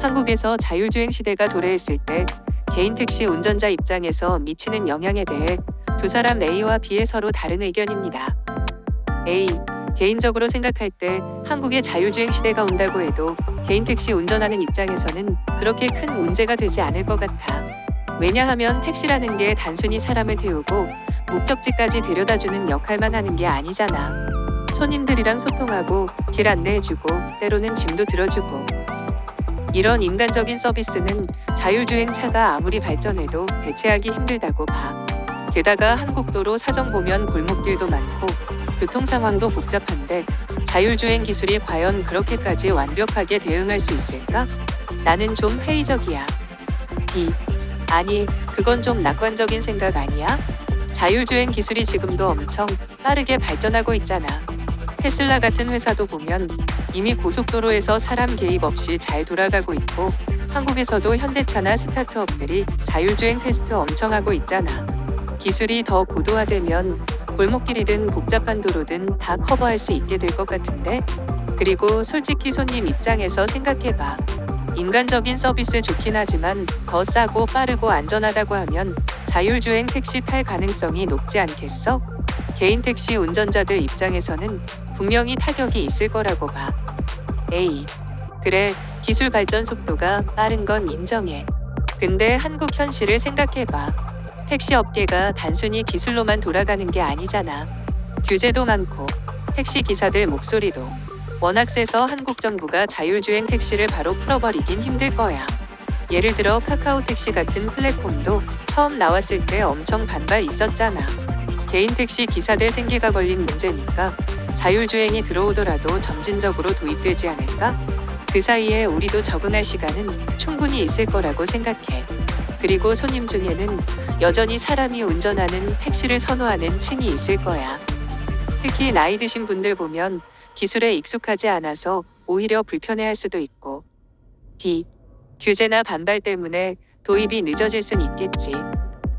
한국에서 자율주행 시대가 도래했을 때 개인 택시 운전자 입장에서 미치는 영향에 대해 두 사람 A와 B의 서로 다른 의견입니다. A. 개인적으로 생각할 때 한국에 자율주행 시대가 온다고 해도 개인 택시 운전하는 입장에서는 그렇게 큰 문제가 되지 않을 것 같아. 왜냐하면 택시라는 게 단순히 사람을 태우고 목적지까지 데려다주는 역할만 하는 게 아니잖아. 손님들이랑 소통하고 길 안내해주고 때로는 짐도 들어주고. 이런 인간적인 서비스는 자율주행 차가 아무리 발전해도 대체하기 힘들다고 봐. 게다가 한국도로 사정 보면 골목길도 많고 교통 상황도 복잡한데 자율주행 기술이 과연 그렇게까지 완벽하게 대응할 수 있을까? 나는 좀 회의적이야. B. 아니, 그건 좀 낙관적인 생각 아니야? 자율주행 기술이 지금도 엄청 빠르게 발전하고 있잖아. 테슬라 같은 회사도 보면 이미 고속도로에서 사람 개입 없이 잘 돌아가고 있고 한국에서도 현대차나 스타트업들이 자율주행 테스트 엄청 하고 있잖아. 기술이 더 고도화되면 골목길이든 복잡한 도로든 다 커버할 수 있게 될 것 같은데? 그리고 솔직히 손님 입장에서 생각해봐. 인간적인 서비스 좋긴 하지만 더 싸고 빠르고 안전하다고 하면 자율주행 택시 탈 가능성이 높지 않겠어? 개인 택시 운전자들 입장에서는 분명히 타격이 있을 거라고 봐. A. 그래, 기술 발전 속도가 빠른 건 인정해. 근데 한국 현실을 생각해봐. 택시 업계가 단순히 기술로만 돌아가는 게 아니잖아. 규제도 많고 택시 기사들 목소리도 워낙 세서 한국 정부가 자율주행 택시를 바로 풀어버리긴 힘들 거야. 예를 들어 카카오 택시 같은 플랫폼도 처음 나왔을 때 엄청 반발 있었잖아. 개인 택시 기사들 생계가 걸린 문제니까 자율주행이 들어오더라도 점진적으로 도입되지 않을까? 그 사이에 우리도 적응할 시간은 충분히 있을 거라고 생각해. 그리고 손님 중에는 여전히 사람이 운전하는 택시를 선호하는 층이 있을 거야. 특히 나이 드신 분들 보면 기술에 익숙하지 않아서 오히려 불편해할 수도 있고. B. 규제나 반발 때문에 도입이 늦어질 순 있겠지.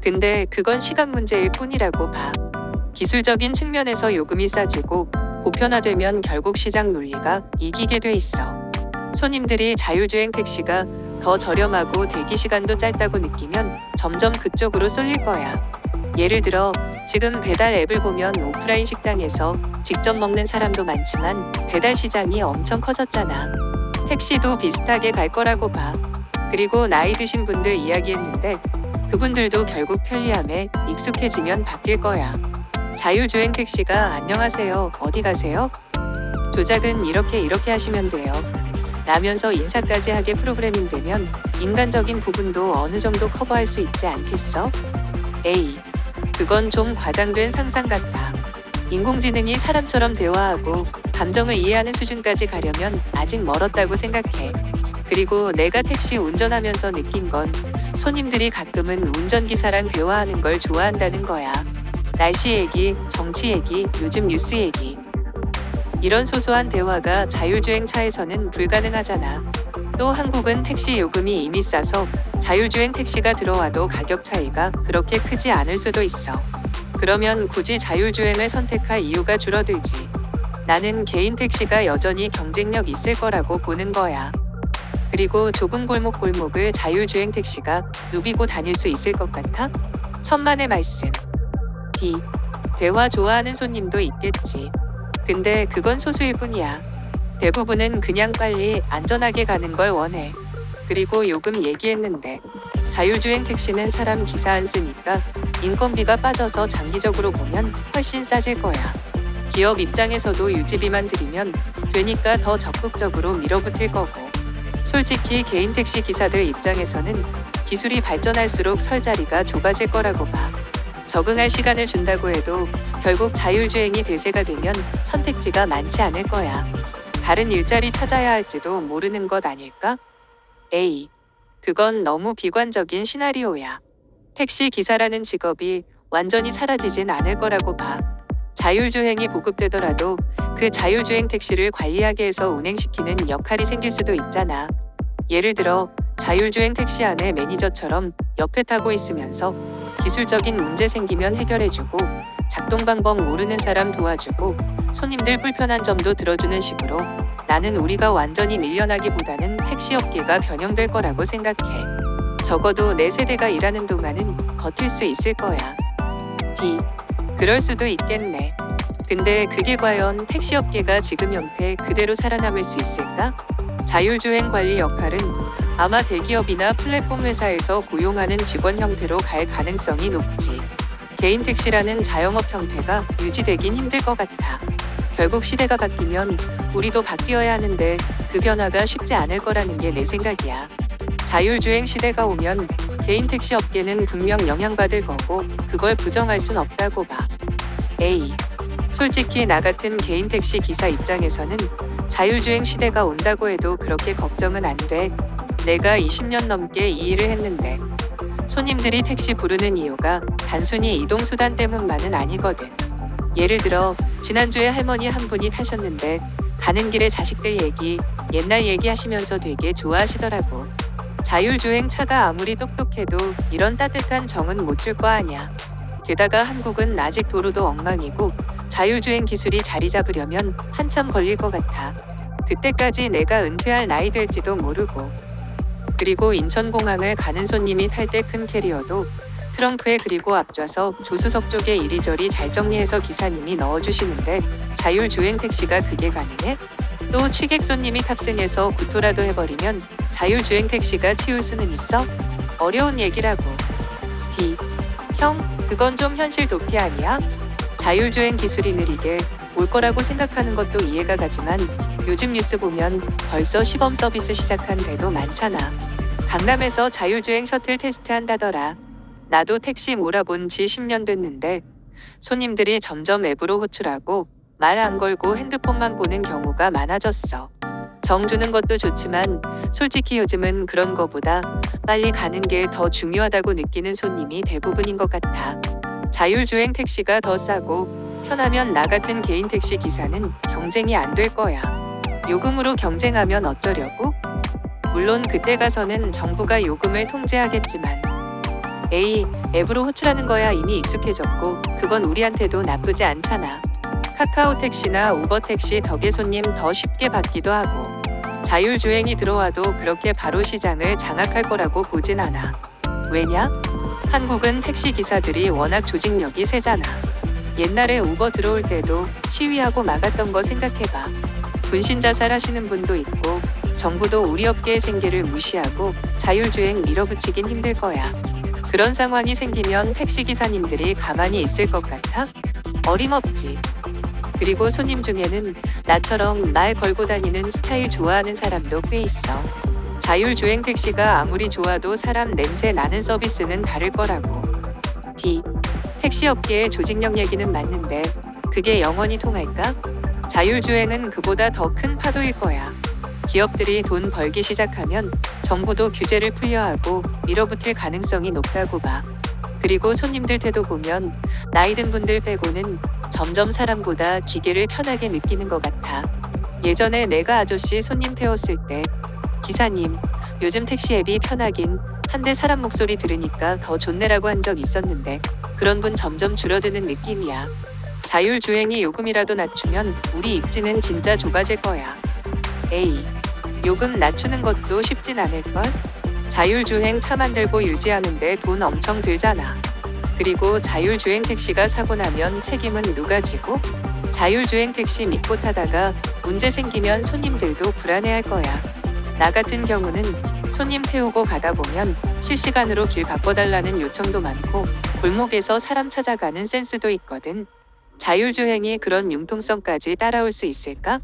근데 그건 시간 문제일 뿐이라고 봐. 기술적인 측면에서 요금이 싸지고 보편화되면 결국 시장 논리가 이기게 돼 있어. 손님들이 자율주행 택시가 더 저렴하고 대기 시간도 짧다고 느끼면 점점 그쪽으로 쏠릴 거야. 예를 들어 지금 배달 앱을 보면 오프라인 식당에서 직접 먹는 사람도 많지만 배달 시장이 엄청 커졌잖아. 택시도 비슷하게 갈 거라고 봐. 그리고 나이 드신 분들 이야기했는데 그분들도 결국 편리함에 익숙해지면 바뀔 거야. 자율주행 택시가 안녕하세요, 어디 가세요? 조작은 이렇게 하시면 돼요. 라면서 인사까지 하게 프로그래밍 되면 인간적인 부분도 어느 정도 커버할 수 있지 않겠어? A. 그건 좀 과장된 상상 같아. 인공지능이 사람처럼 대화하고 감정을 이해하는 수준까지 가려면 아직 멀었다고 생각해. 그리고 내가 택시 운전하면서 느낀 건 손님들이 가끔은 운전기사랑 대화하는 걸 좋아한다는 거야. 날씨 얘기, 정치 얘기, 요즘 뉴스 얘기. 이런 소소한 대화가 자율주행 차에서는 불가능하잖아. 또 한국은 택시 요금이 이미 싸서 자율주행 택시가 들어와도 가격 차이가 그렇게 크지 않을 수도 있어. 그러면 굳이 자율주행을 선택할 이유가 줄어들지. 나는 개인 택시가 여전히 경쟁력 있을 거라고 보는 거야. 그리고 좁은 골목을 자율주행 택시가 누비고 다닐 수 있을 것 같아? 천만의 말씀. B. 대화 좋아하는 손님도 있겠지. 근데 그건 소수일 뿐이야. 대부분은 그냥 빨리 안전하게 가는 걸 원해. 그리고 요금 얘기했는데 자율주행 택시는 사람 기사 안 쓰니까 인건비가 빠져서 장기적으로 보면 훨씬 싸질 거야. 기업 입장에서도 유지비만 들이면 되니까 더 적극적으로 밀어붙일 거고. 솔직히 개인 택시 기사들 입장에서는 기술이 발전할수록 설 자리가 좁아질 거라고 봐. 적응할 시간을 준다고 해도 결국 자율주행이 대세가 되면 선택지가 많지 않을 거야. 다른 일자리 찾아야 할지도 모르는 것 아닐까? A. 그건 너무 비관적인 시나리오야. 택시 기사라는 직업이 완전히 사라지진 않을 거라고 봐. 자율주행이 보급되더라도 그 자율주행 택시를 관리하게 해서 운행시키는 역할이 생길 수도 있잖아. 예를 들어 자율주행 택시 안에 매니저처럼 옆에 타고 있으면서 기술적인 문제 생기면 해결해주고 작동 방법 모르는 사람 도와주고 손님들 불편한 점도 들어주는 식으로 나는 우리가 완전히 밀려나기보다는 택시업계가 변형될 거라고 생각해. 적어도 내 세대가 일하는 동안은 버틸 수 있을 거야. B. 그럴 수도 있겠네. 근데 그게 과연 택시업계가 지금 형태 그대로 살아남을 수 있을까? 자율주행 관리 역할은 아마 대기업이나 플랫폼 회사에서 고용하는 직원 형태로 갈 가능성이 높지. 개인 택시라는 자영업 형태가 유지되긴 힘들 것 같아. 결국 시대가 바뀌면 우리도 바뀌어야 하는데 그 변화가 쉽지 않을 거라는 게 내 생각이야. 자율주행 시대가 오면 개인 택시 업계는 분명 영향받을 거고 그걸 부정할 순 없다고 봐. A. 솔직히 나 같은 개인 택시 기사 입장에서는 자율주행 시대가 온다고 해도 그렇게 걱정은 안 돼. 내가 20년 넘게 이 일을 했는데 손님들이 택시 부르는 이유가 단순히 이동수단 때문만은 아니거든. 예를 들어 지난주에 할머니 한 분이 타셨는데 가는 길에 자식들 얘기, 옛날 얘기하시면서 되게 좋아하시더라고. 자율주행 차가 아무리 똑똑해도 이런 따뜻한 정은 못 줄 거 아냐. 게다가 한국은 아직 도로도 엉망이고 자율주행 기술이 자리 잡으려면 한참 걸릴 것 같아. 그때까지 내가 은퇴할 나이 될지도 모르고. 그리고 인천공항을 가는 손님이 탈 때 큰 캐리어도 트렁크에 그리고 앞좌석, 조수석 쪽에 이리저리 잘 정리해서 기사님이 넣어주시는데 자율주행 택시가 그게 가능해? 또 취객 손님이 탑승해서 구토라도 해버리면 자율주행 택시가 치울 수는 있어? 어려운 얘기라고. B. 형, 그건 좀 현실 도피 아니야? 자율주행 기술이 느리게 올 거라고 생각하는 것도 이해가 가지만 요즘 뉴스 보면 벌써 시범 서비스 시작한 데도 많잖아. 강남에서 자율주행 셔틀 테스트한다더라. 나도 택시 몰아본 지 10년 됐는데 손님들이 점점 앱으로 호출하고 말 안 걸고 핸드폰만 보는 경우가 많아졌어. 정 주는 것도 좋지만 솔직히 요즘은 그런 거보다 빨리 가는 게 더 중요하다고 느끼는 손님이 대부분인 것 같아. 자율주행 택시가 더 싸고 편하면 나 같은 개인 택시 기사는 경쟁이 안 될 거야. 요금으로 경쟁하면 어쩌려고? 물론 그때 가서는 정부가 요금을 통제하겠지만 A. 앱으로 호출하는 거야 이미 익숙해졌고 그건 우리한테도 나쁘지 않잖아. 카카오 택시나 우버 택시 덕에 손님 더 쉽게 받기도 하고 자율주행이 들어와도 그렇게 바로 시장을 장악할 거라고 보진 않아. 왜냐? 한국은 택시 기사들이 워낙 조직력이 세잖아. 옛날에 우버 들어올 때도 시위하고 막았던 거 생각해봐. 분신 자살하시는 분도 있고 정부도 우리 업계의 생계를 무시하고 자율주행 밀어붙이긴 힘들 거야. 그런 상황이 생기면 택시기사님들이 가만히 있을 것 같아? 어림없지. 그리고 손님 중에는 나처럼 말 걸고 다니는 스타일 좋아하는 사람도 꽤 있어. 자율주행 택시가 아무리 좋아도 사람 냄새 나는 서비스는 다를 거라고. B. 택시 업계의 조직력 얘기는 맞는데 그게 영원히 통할까? 자율주행은 그보다 더 큰 파도일 거야. 기업들이 돈 벌기 시작하면 정부도 규제를 풀려하고 밀어붙일 가능성이 높다고 봐. 그리고 손님들 태도 보면 나이 든 분들 빼고는 점점 사람보다 기계를 편하게 느끼는 것 같아. 예전에 내가 아저씨 손님 태웠을 때 기사님, 요즘 택시 앱이 편하긴 한데 사람 목소리 들으니까 더 좋네라고 한 적 있었는데 그런 분 점점 줄어드는 느낌이야. 자율주행이 요금이라도 낮추면 우리 입지는 진짜 좁아질 거야. A. 요금 낮추는 것도 쉽진 않을걸? 자율주행 차 만들고 유지하는데 돈 엄청 들잖아. 그리고 자율주행 택시가 사고 나면 책임은 누가 지고? 자율주행 택시 믿고 타다가 문제 생기면 손님들도 불안해할 거야. 나 같은 경우는 손님 태우고 가다 보면 실시간으로 길 바꿔달라는 요청도 많고 골목에서 사람 찾아가는 센스도 있거든. 자율주행이 그런 융통성까지 따라올 수 있을까?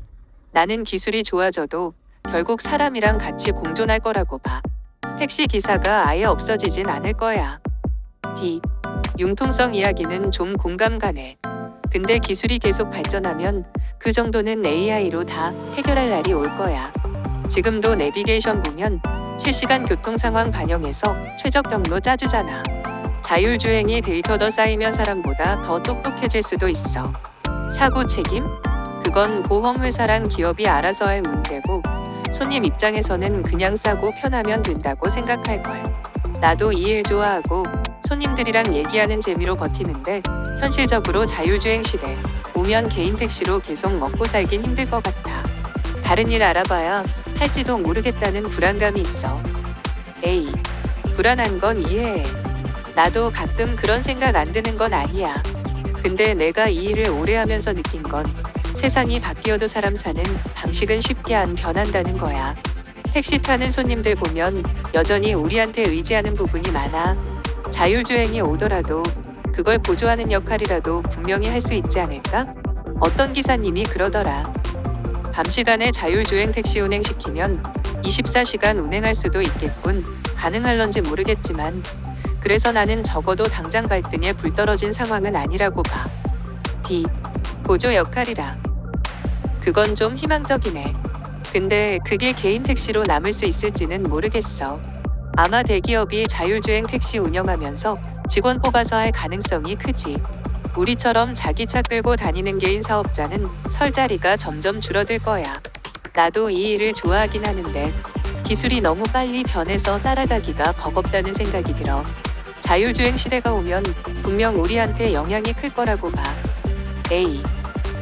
나는 기술이 좋아져도 결국 사람이랑 같이 공존할 거라고 봐. 택시 기사가 아예 없어지진 않을 거야. B. 융통성 이야기는 좀 공감 가네. 근데 기술이 계속 발전하면 그 정도는 AI로 다 해결할 날이 올 거야. 지금도 내비게이션 보면 실시간 교통 상황 반영해서 최적 경로 짜주잖아. 자율주행이 데이터 더 쌓이면 사람보다 더 똑똑해질 수도 있어. 사고 책임? 그건 보험회사랑 기업이 알아서 할 문제고 손님 입장에서는 그냥 싸고 편하면 된다고 생각할걸. 나도 이 일 좋아하고 손님들이랑 얘기하는 재미로 버티는데 현실적으로 자율주행 시대 오면 개인 택시로 계속 먹고 살긴 힘들 것 같아. 다른 일 알아봐야 할지도 모르겠다는 불안감이 있어. A. 불안한 건 이해해. 나도 가끔 그런 생각 안 드는 건 아니야. 근데 내가 이 일을 오래 하면서 느낀 건 세상이 바뀌어도 사람 사는 방식은 쉽게 안 변한다는 거야. 택시 타는 손님들 보면 여전히 우리한테 의지하는 부분이 많아. 자율주행이 오더라도 그걸 보조하는 역할이라도 분명히 할 수 있지 않을까? 어떤 기사님이 그러더라. 밤 시간에 자율주행 택시 운행시키면 24시간 운행할 수도 있겠군. 가능할런지 모르겠지만 그래서 나는 적어도 당장 발등에 불 떨어진 상황은 아니라고 봐. B. 보조 역할이라. 그건 좀 희망적이네. 근데 그게 개인 택시로 남을 수 있을지는 모르겠어. 아마 대기업이 자율주행 택시 운영하면서 직원 뽑아서 할 가능성이 크지. 우리처럼 자기 차 끌고 다니는 개인 사업자는 설 자리가 점점 줄어들 거야. 나도 이 일을 좋아하긴 하는데 기술이 너무 빨리 변해서 따라가기가 버겁다는 생각이 들어. 자율주행 시대가 오면 분명 우리한테 영향이 클 거라고 봐. A.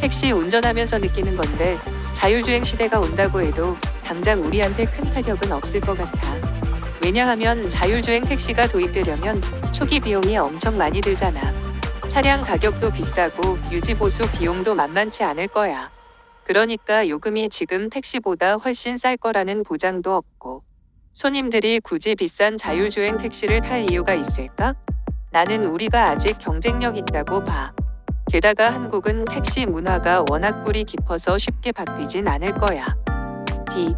택시 운전하면서 느끼는 건데 자율주행 시대가 온다고 해도 당장 우리한테 큰 타격은 없을 것 같아. 왜냐하면 자율주행 택시가 도입되려면 초기 비용이 엄청 많이 들잖아. 차량 가격도 비싸고 유지보수 비용도 만만치 않을 거야. 그러니까 요금이 지금 택시보다 훨씬 쌀 거라는 보장도 없고. 손님들이 굳이 비싼 자율주행 택시를 탈 이유가 있을까? 나는 우리가 아직 경쟁력 있다고 봐. 게다가 한국은 택시 문화가 워낙 뿌리 깊어서 쉽게 바뀌진 않을 거야. B.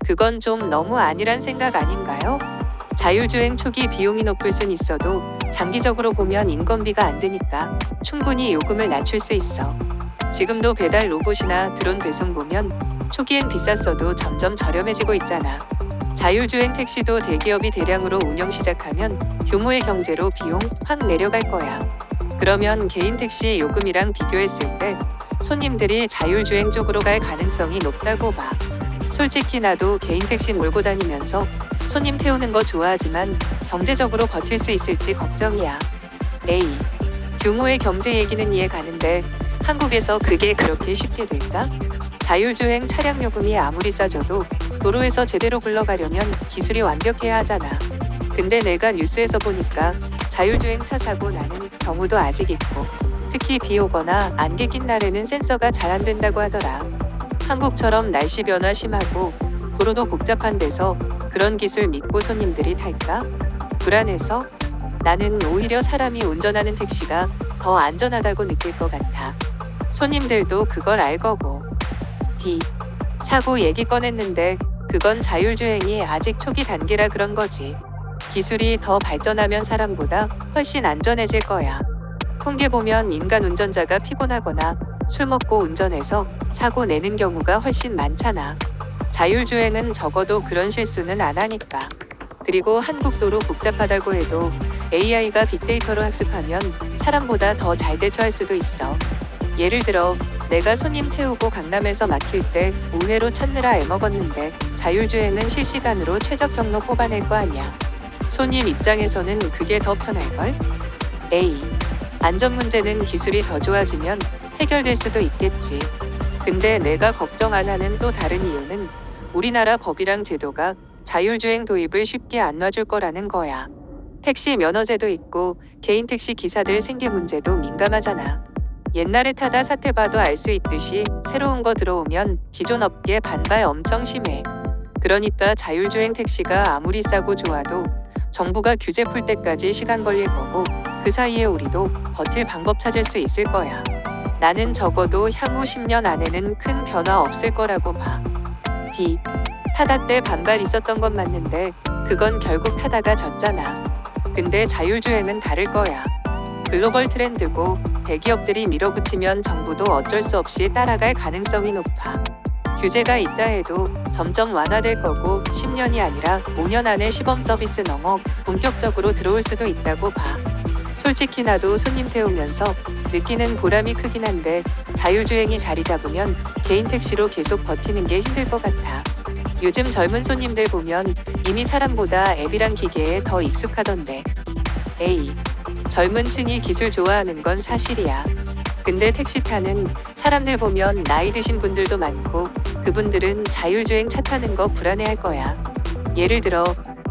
그건 좀 너무 아니란 생각 아닌가요? 자율주행 초기 비용이 높을 순 있어도 장기적으로 보면 인건비가 안 드니까 충분히 요금을 낮출 수 있어. 지금도 배달 로봇이나 드론 배송 보면 초기엔 비쌌어도 점점 저렴해지고 있잖아. 자율주행 택시도 대기업이 대량으로 운영 시작하면 규모의 경제로 비용 확 내려갈 거야. 그러면 개인 택시 요금이랑 비교했을 때 손님들이 자율주행 쪽으로 갈 가능성이 높다고 봐. 솔직히 나도 개인 택시 몰고 다니면서 손님 태우는 거 좋아하지만 경제적으로 버틸 수 있을지 걱정이야. A. 규모의 경제 얘기는 이해 가는데 한국에서 그게 그렇게 쉽게 될까? 자율주행 차량 요금이 아무리 싸져도 도로에서 제대로 굴러가려면 기술이 완벽해야 하잖아. 근데 내가 뉴스에서 보니까 자율주행 차 사고 나는 경우도 아직 있고 특히 비 오거나 안개 낀 날에는 센서가 잘 안 된다고 하더라. 한국처럼 날씨 변화 심하고 도로도 복잡한 데서 그런 기술 믿고 손님들이 탈까? 불안해서 나는 오히려 사람이 운전하는 택시가 더 안전하다고 느낄 것 같아. 손님들도 그걸 알 거고. B. 사고 얘기 꺼냈는데 그건 자율주행이 아직 초기 단계라 그런 거지. 기술이 더 발전하면 사람보다 훨씬 안전해질 거야. 통계 보면 인간 운전자가 피곤하거나 술 먹고 운전해서 사고 내는 경우가 훨씬 많잖아. 자율주행은 적어도 그런 실수는 안 하니까. 그리고 한국 도로 복잡하다고 해도 AI가 빅데이터로 학습하면 사람보다 더 잘 대처할 수도 있어. 예를 들어 내가 손님 태우고 강남에서 막힐 때 우회로 찾느라 애먹었는데 자율주행은 실시간으로 최적 경로 뽑아낼 거 아니야. 손님 입장에서는 그게 더 편할걸? A. 안전 문제는 기술이 더 좋아지면 해결될 수도 있겠지. 근데 내가 걱정 안 하는 또 다른 이유는 우리나라 법이랑 제도가 자율주행 도입을 쉽게 안 놔줄 거라는 거야. 택시 면허제도 있고 개인 택시 기사들 생계 문제도 민감하잖아. 옛날에 타다 사태 봐도 알 수 있듯이 새로운 거 들어오면 기존 업계 반발 엄청 심해. 그러니까 자율주행 택시가 아무리 싸고 좋아도 정부가 규제 풀 때까지 시간 걸릴 거고 그 사이에 우리도 버틸 방법 찾을 수 있을 거야. 나는 적어도 향후 10년 안에는 큰 변화 없을 거라고 봐. B. 타다 때 반발 있었던 건 맞는데 그건 결국 타다가 졌잖아. 근데 자율주행은 다를 거야. 글로벌 트렌드고 대기업들이 밀어붙이면 정부도 어쩔 수 없이 따라갈 가능성이 높아. 규제가 있다 해도 점점 완화될 거고 10년이 아니라 5년 안에 시범 서비스 넘어 본격적으로 들어올 수도 있다고 봐. 솔직히 나도 손님 태우면서 느끼는 보람이 크긴 한데 자율주행이 자리 잡으면 개인 택시로 계속 버티는 게 힘들 것 같아. 요즘 젊은 손님들 보면 이미 사람보다 앱이랑 기계에 더 익숙하던데. A. 젊은 층이 기술 좋아하는 건 사실이야. 근데 택시 타는 사람들 보면 나이 드신 분들도 많고 그분들은 자율주행 차 타는 거 불안해할 거야. 예를 들어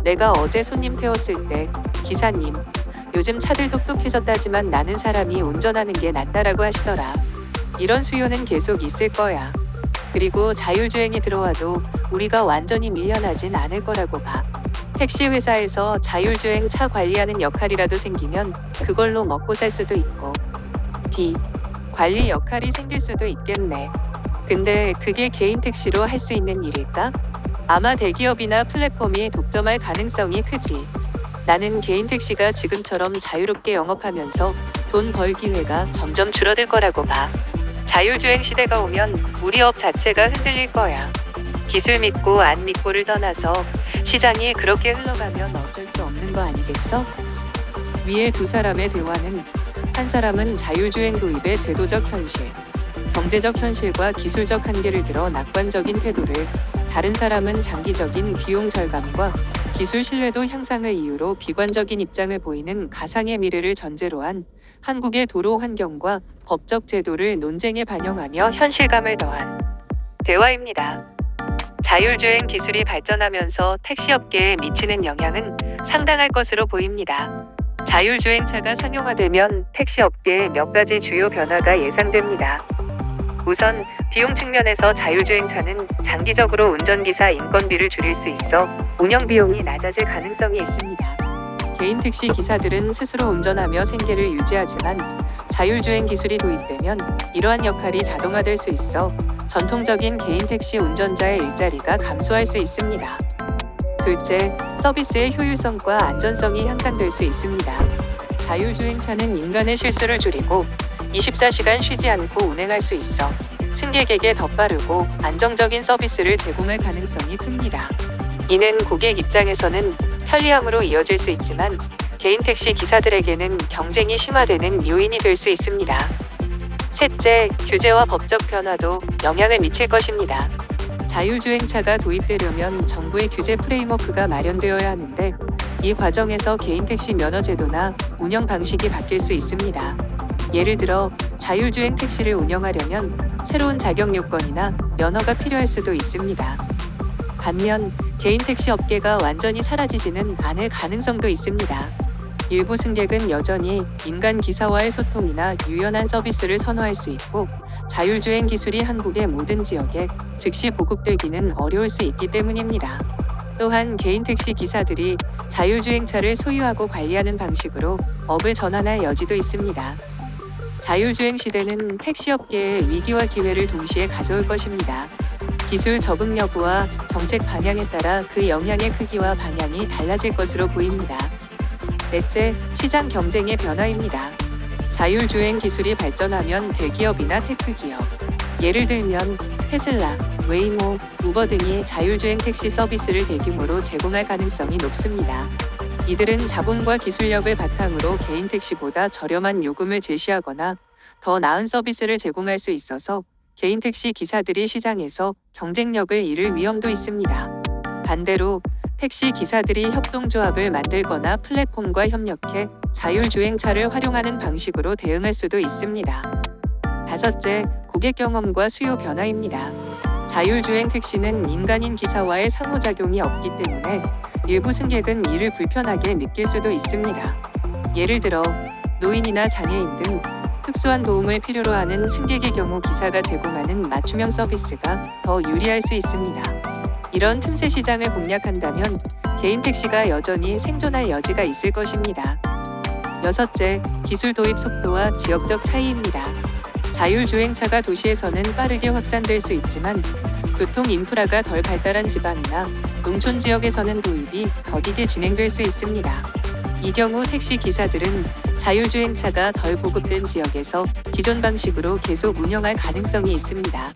내가 어제 손님 태웠을 때 기사님, 요즘 차들 똑똑해졌다지만 나는 사람이 운전하는 게 낫다라고 하시더라. 이런 수요는 계속 있을 거야. 그리고 자율주행이 들어와도 우리가 완전히 밀려나진 않을 거라고 봐. 택시 회사에서 자율주행 차 관리하는 역할이라도 생기면 그걸로 먹고 살 수도 있고 B. 관리 역할이 생길 수도 있겠네. 근데 그게 개인 택시로 할 수 있는 일일까? 아마 대기업이나 플랫폼이 독점할 가능성이 크지. 나는 개인 택시가 지금처럼 자유롭게 영업하면서 돈 벌 기회가 점점 줄어들 거라고 봐. 자율주행 시대가 오면 우리 업 자체가 흔들릴 거야. 기술 믿고 안 믿고를 떠나서 시장이 그렇게 흘러가면 어쩔 수 없는 거 아니겠어? 위의 두 사람의 대화는 한 사람은 자율주행 도입의 제도적 현실, 경제적 현실과 기술적 한계를 들어 낙관적인 태도를, 다른 사람은 장기적인 비용 절감과 기술 신뢰도 향상을 이유로 비관적인 입장을 보이는 가상의 미래를 전제로 한 한국의 도로 환경과 법적 제도를 논쟁에 반영하며 현실감을 더한 대화입니다. 자율주행 기술이 발전하면서 택시업계에 미치는 영향은 상당할 것으로 보입니다. 자율주행차가 상용화되면 택시업계에 몇 가지 주요 변화가 예상됩니다. 우선 비용 측면에서 자율주행차는 장기적으로 운전기사 인건비를 줄일 수 있어 운영 비용이 낮아질 가능성이 있습니다. 개인 택시 기사들은 스스로 운전하며 생계를 유지하지만 자율주행 기술이 도입되면 이러한 역할이 자동화될 수 있어 전통적인 개인 택시 운전자의 일자리가 감소할 수 있습니다. 둘째, 서비스의 효율성과 안전성이 향상될 수 있습니다. 자율주행차는 인간의 실수를 줄이고 24시간 쉬지 않고 운행할 수 있어 승객에게 더 빠르고 안정적인 서비스를 제공할 가능성이 큽니다. 이는 고객 입장에서는 편리함으로 이어질 수 있지만 개인 택시 기사들에게는 경쟁이 심화되는 요인이 될 수 있습니다. 셋째, 규제와 법적 변화도 영향을 미칠 것입니다. 자율주행차가 도입되려면 정부의 규제 프레임워크가 마련되어야 하는데 이 과정에서 개인 택시 면허 제도나 운영 방식이 바뀔 수 있습니다. 예를 들어 자율주행 택시를 운영하려면 새로운 자격 요건이나 면허가 필요할 수도 있습니다. 반면 개인 택시 업계가 완전히 사라지지는 않을 가능성도 있습니다. 일부 승객은 여전히 인간 기사와의 소통이나 유연한 서비스를 선호할 수 있고 자율주행 기술이 한국의 모든 지역에 즉시 보급되기는 어려울 수 있기 때문입니다. 또한 개인 택시 기사들이 자율주행차를 소유하고 관리하는 방식으로 업을 전환할 여지도 있습니다. 자율주행 시대는 택시업계의 위기와 기회를 동시에 가져올 것입니다. 기술 적응 여부와 정책 방향에 따라 그 영향의 크기와 방향이 달라질 것으로 보입니다. 넷째, 시장 경쟁의 변화입니다. 자율주행 기술이 발전하면 대기업이나 테크기업, 예를 들면 테슬라, 웨이모, 우버 등이 자율주행 택시 서비스를 대규모로 제공할 가능성이 높습니다. 이들은 자본과 기술력을 바탕으로 개인 택시보다 저렴한 요금을 제시하거나 더 나은 서비스를 제공할 수 있어서 개인 택시 기사들이 시장에서 경쟁력을 잃을 위험도 있습니다. 반대로 택시 기사들이 협동조합을 만들거나 플랫폼과 협력해 자율주행차를 활용하는 방식으로 대응할 수도 있습니다. 다섯째, 고객 경험과 수요 변화입니다. 자율주행 택시는 인간인 기사와의 상호작용이 없기 때문에 일부 승객은 이를 불편하게 느낄 수도 있습니다. 예를 들어 노인이나 장애인 등 특수한 도움을 필요로 하는 승객의 경우 기사가 제공하는 맞춤형 서비스가 더 유리할 수 있습니다. 이런 틈새 시장을 공략한다면 개인 택시가 여전히 생존할 여지가 있을 것입니다. 여섯째, 기술 도입 속도와 지역적 차이입니다. 자율주행차가 도시에서는 빠르게 확산될 수 있지만 교통 인프라가 덜 발달한 지방이나 농촌 지역에서는 도입이 더디게 진행될 수 있습니다. 이 경우 택시 기사들은 자율주행차가 덜 보급된 지역에서 기존 방식으로 계속 운영할 가능성이 있습니다.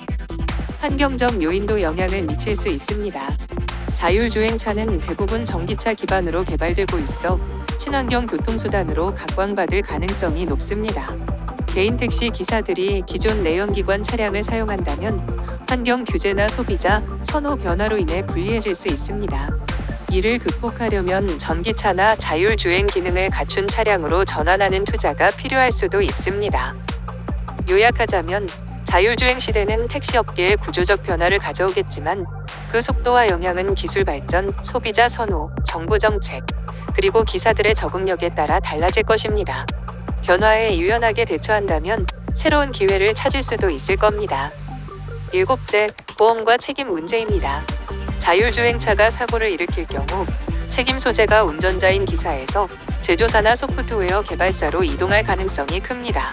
환경적 요인도 영향을 미칠 수 있습니다. 자율주행차는 대부분 전기차 기반으로 개발되고 있어 친환경 교통수단으로 각광받을 가능성이 높습니다. 개인 택시 기사들이 기존 내연기관 차량을 사용한다면 환경 규제나 소비자 선호 변화로 인해 불리해질 수 있습니다. 이를 극복하려면 전기차나 자율주행 기능을 갖춘 차량으로 전환하는 투자가 필요할 수도 있습니다. 요약하자면 자율주행 시대는 택시업계에 구조적 변화를 가져오겠지만 그 속도와 영향은 기술 발전, 소비자 선호, 정부 정책, 그리고 기사들의 적응력에 따라 달라질 것입니다. 변화에 유연하게 대처한다면 새로운 기회를 찾을 수도 있을 겁니다. 일곱째, 보험과 책임 문제입니다. 자율주행차가 사고를 일으킬 경우 책임 소재가 운전자인 기사에서 제조사나 소프트웨어 개발사로 이동할 가능성이 큽니다.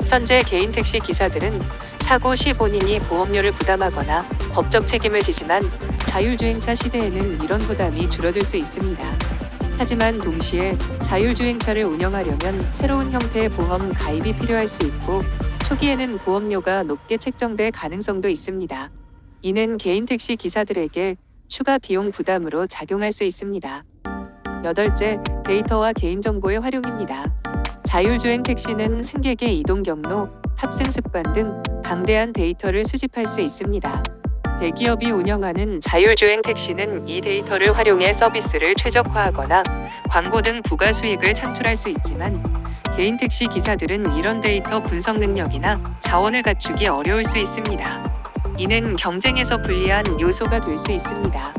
현재 개인 택시 기사들은 사고 시 본인이 보험료를 부담하거나 법적 책임을 지지만 자율주행차 시대에는 이런 부담이 줄어들 수 있습니다. 하지만 동시에 자율주행차를 운영하려면 새로운 형태의 보험 가입이 필요할 수 있고 초기에는 보험료가 높게 책정될 가능성도 있습니다. 이는 개인 택시 기사들에게 추가 비용 부담으로 작용할 수 있습니다. 여덟째, 데이터와 개인정보의 활용입니다. 자율주행 택시는 승객의 이동 경로, 탑승 습관 등 방대한 데이터를 수집할 수 있습니다. 대기업이 운영하는 자율주행 택시는 이 데이터를 활용해 서비스를 최적화하거나 광고 등 부가 수익을 창출할 수 있지만 개인 택시 기사들은 이런 데이터 분석 능력이나 자원을 갖추기 어려울 수 있습니다. 이는 경쟁에서 불리한 요소가 될 수 있습니다.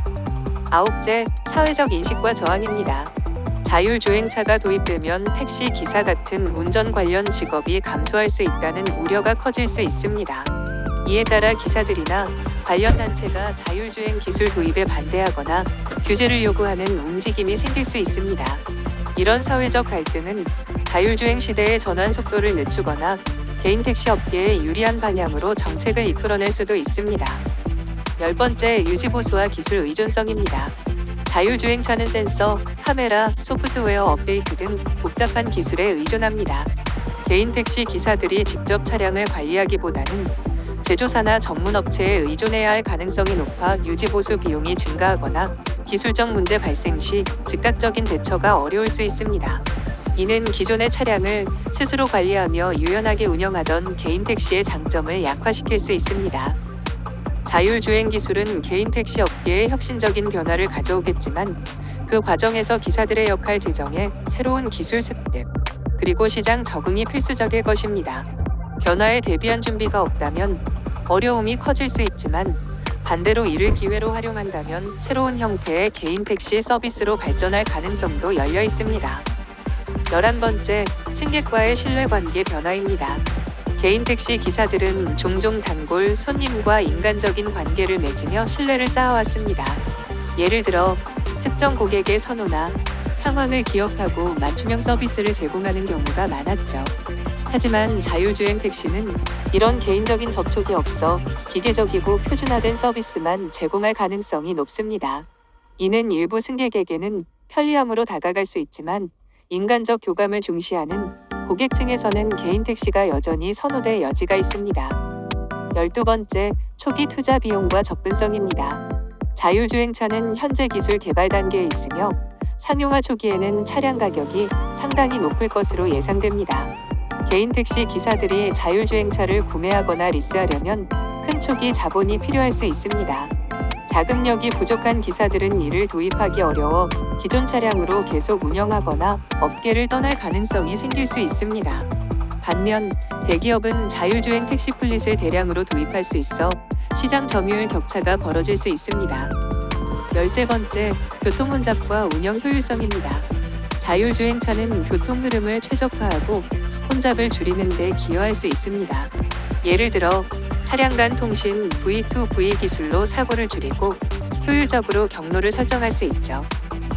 아홉째, 사회적 인식과 저항입니다. 자율주행차가 도입되면 택시 기사 같은 운전 관련 직업이 감소할 수 있다는 우려가 커질 수 있습니다. 이에 따라 기사들이나 관련 단체가 자율주행 기술 도입에 반대하거나 규제를 요구하는 움직임이 생길 수 있습니다. 이런 사회적 갈등은 자율주행 시대의 전환 속도를 늦추거나 개인 택시 업계에 유리한 방향으로 정책을 이끌어낼 수도 있습니다. 열 번째, 유지보수와 기술 의존성입니다. 자율주행차는 센서, 카메라, 소프트웨어 업데이트 등 복잡한 기술에 의존합니다. 개인 택시 기사들이 직접 차량을 관리하기보다는 제조사나 전문 업체에 의존해야 할 가능성이 높아 유지보수 비용이 증가하거나 기술적 문제 발생 시 즉각적인 대처가 어려울 수 있습니다. 이는 기존의 차량을 스스로 관리하며 유연하게 운영하던 개인 택시의 장점을 약화시킬 수 있습니다. 자율주행 기술은 개인 택시 업계에 혁신적인 변화를 가져오겠지만 그 과정에서 기사들의 역할 제정에 새로운 기술 습득, 그리고 시장 적응이 필수적일 것입니다. 변화에 대비한 준비가 없다면 어려움이 커질 수 있지만 반대로 이를 기회로 활용한다면 새로운 형태의 개인 택시 서비스로 발전할 가능성도 열려 있습니다. 11번째, 승객과의 신뢰관계 변화입니다. 개인 택시 기사들은 종종 단골 손님과 인간적인 관계를 맺으며 신뢰를 쌓아왔습니다. 예를 들어 특정 고객의 선호나 상황을 기억하고 맞춤형 서비스를 제공하는 경우가 많았죠. 하지만 자율주행 택시는 이런 개인적인 접촉이 없어 기계적이고 표준화된 서비스만 제공할 가능성이 높습니다. 이는 일부 승객에게는 편리함으로 다가갈 수 있지만 인간적 교감을 중시하는 고객층에서는 개인 택시가 여전히 선호될 여지가 있습니다. 12번째, 초기 투자 비용과 접근성입니다. 자율주행차는 현재 기술 개발 단계에 있으며 상용화 초기에는 차량 가격이 상당히 높을 것으로 예상됩니다. 개인 택시 기사들이 자율주행차를 구매하거나 리스하려면 큰 초기 자본이 필요할 수 있습니다. 자금력이 부족한 기사들은 이를 도입하기 어려워 기존 차량으로 계속 운영하거나 업계를 떠날 가능성이 생길 수 있습니다. 반면 대기업은 자율주행 택시 플릿을 대량으로 도입할 수 있어 시장 점유율 격차가 벌어질 수 있습니다. 13번째, 교통 혼잡과 운영 효율성입니다. 자율주행차는 교통 흐름을 최적화하고 혼잡을 줄이는 데 기여할 수 있습니다. 예를 들어 차량 간 통신 V2V 기술로 사고를 줄이고 효율적으로 경로를 설정할 수 있죠.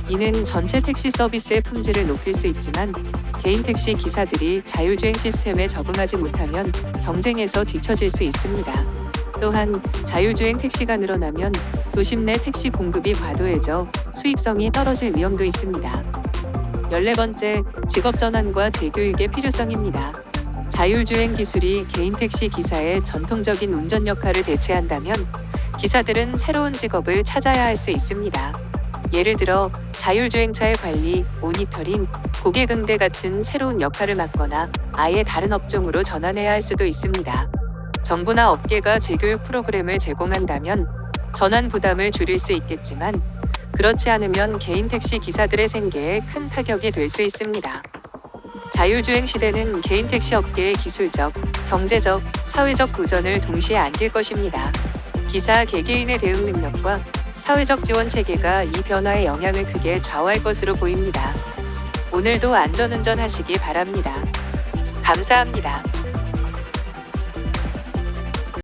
이는 전체 택시 서비스의 품질을 높일 수 있지만 개인 택시 기사들이 자율주행 시스템에 적응하지 못하면 경쟁에서 뒤처질 수 있습니다. 또한 자율주행 택시가 늘어나면 도심 내 택시 공급이 과도해져 수익성이 떨어질 위험도 있습니다. 14번째, 직업 전환과 재교육의 필요성입니다. 자율주행 기술이 개인 택시 기사의 전통적인 운전 역할을 대체한다면 기사들은 새로운 직업을 찾아야 할 수 있습니다. 예를 들어 자율주행차의 관리, 모니터링, 고객 응대 같은 새로운 역할을 맡거나 아예 다른 업종으로 전환해야 할 수도 있습니다. 정부나 업계가 재교육 프로그램을 제공한다면 전환 부담을 줄일 수 있겠지만 그렇지 않으면 개인 택시 기사들의 생계에 큰 타격이 될 수 있습니다. 자율주행 시대는 개인 택시 업계의 기술적, 경제적, 사회적 도전을 동시에 안길 것입니다. 기사 개개인의 대응 능력과 사회적 지원 체계가 이 변화의 영향을 크게 좌우할 것으로 보입니다. 오늘도 안전운전 하시기 바랍니다. 감사합니다.